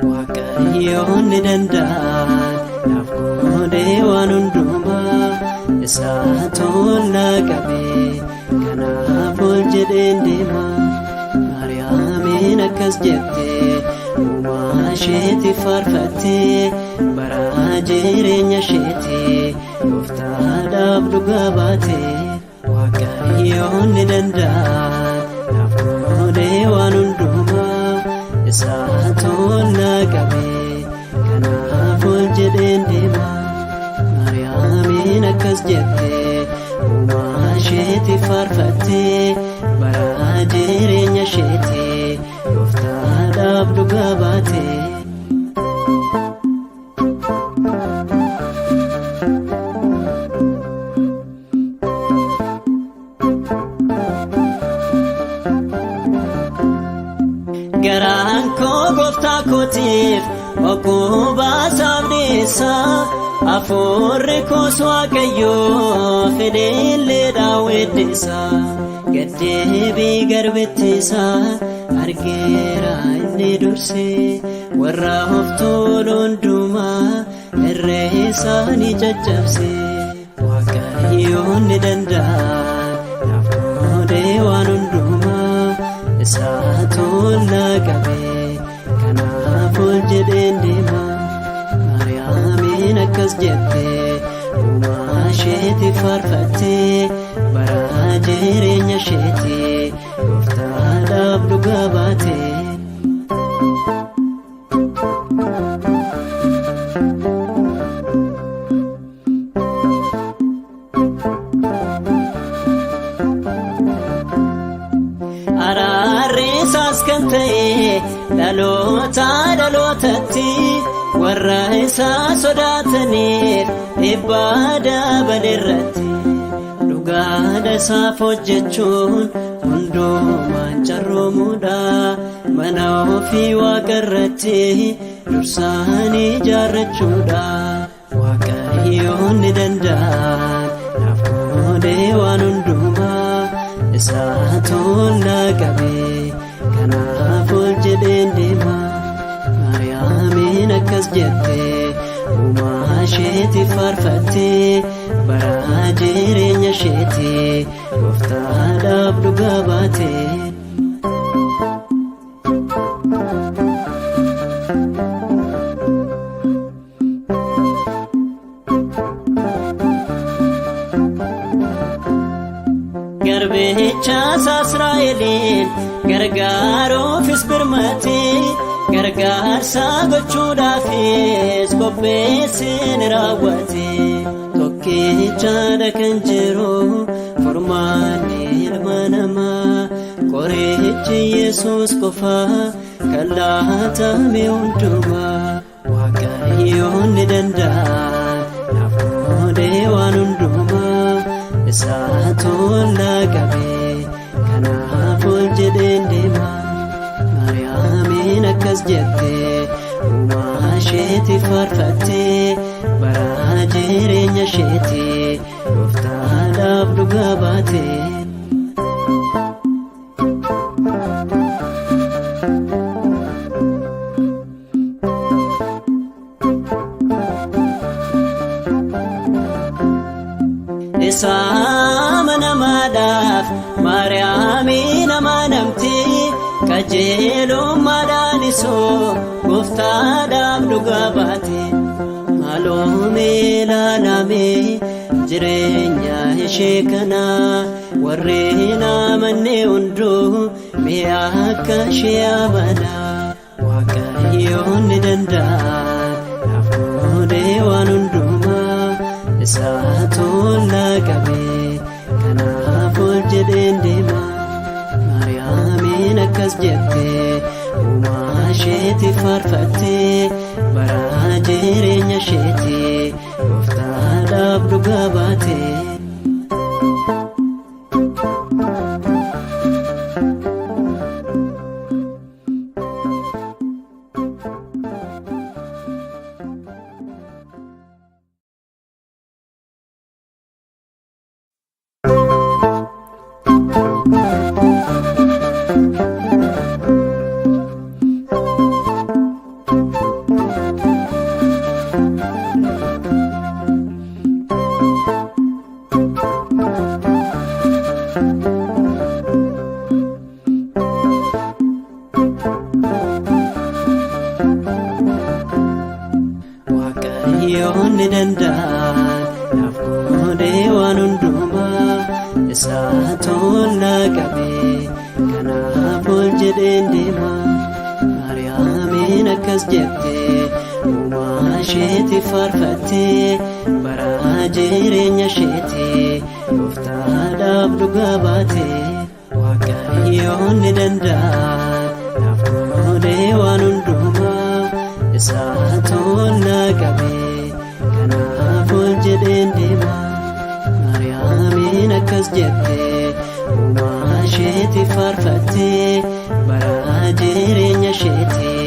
Waaqayyoon ni danda'a naaf godhee waan hundumaa isaa tola qabee kanaaf ol jedheen deema. Maariyaamiin akkas jettee uumaa isheetiif faarfattee bara jireenya isheetii Gooftaadhaaf dhugaa baatee. Waaqayyoon ni danda'a naaf godhee waan hundumaa isaa tola qabee kanaaf ol jedheen deema. Maariyaamiin akkas jettee uumaa isheetiif faarfattee bara jireenya isheetii Gooftaadhaaf dhugaa baatee. Garaan koo Gooftaa kootiif boquu baasaaf dhiyeessa. Hafuurri koos Waaqayyoo fedheellee daawweddeessa. Gaddeebii garbittiisa argeera inni dursee warra of tolu hundumaa irree isaanii caccabsee. Waaqayyoon ni danda'a naaf godhee waan hundumaa isaa tola qabee kanaaf ol jedheen deema. Maariyaamiin akkas jettee uumaa isheetiif faarfattee bara jireenya isheetii Gooftaadhaaf dhugaa baatee. Araarri isaas kan ta'e dhaloota dhalootatti warra isaa sodaataniif dhibbaa dabaleerratti. Dhugaadha isaaf hojjechuun hundumaan carroomuudha. Mana ofii Waaqarratti dursaanii ijaarrachuudha. Waaqayyoon ni danda'a naaf godhee waan hundumaa isaa tola qabee kanaaf ol jedheen deema. Maariyaamiin akkas jettee uumaa isheetiif faarfattee bara jireenya isheetii Gooftaadhaaf dhugaa baatee. Garbicha Israa'eliin gargaaruufis birmatee gargaarsa gochuudhaafis qopheessee ni raawwate. Tokkichaadha kan jiru furmaanni ilma namaa qorichi Yesuus qofa kan laatame hundumaa. Waaqayyoon ni danda'a naaf godhee waan hundumaa isaa tola qabee kanaaf ol jedheen deema. Maariyaamiin akkas jettee uumaa isheetiif faarfattee bara jireenya isheetii Gooftaadhaaf dhugaa baatee. Isaa manamaadhaaf Maariyaamiin amanamtee qajeelummaadhaan isoo Gooftaadhaaf dhugaa baatee. Haloomee ilaalamee jireenya ishee kana warreen amanne hunduu mi'a akka ishee amana. Waaqayyoon ni danda'a naaf godhee waan hundumaa isaa tola qabee kanaaf ol jedheen deema. Maariyaamiin akkas jettee uumaa isheetiif faarfattee bara jireenya isheetii Gooftaadhaaf dhugaa baatee. isaa tola qabee kanaaf ol jedheen deema. Maariyaamiin akkas jettee uumaa isheetiif faarfattee bara jireenya isheetii Gooftaadhaaf dhugaa baatee. Waaqayyoon ni danda'a naaf godhee waan hundumaa isaa tola qabee kanaaf ol jedheen deema. Maariyaamiin akkas jettee uumaa isheetiif faarfattee bara jireenya isheetii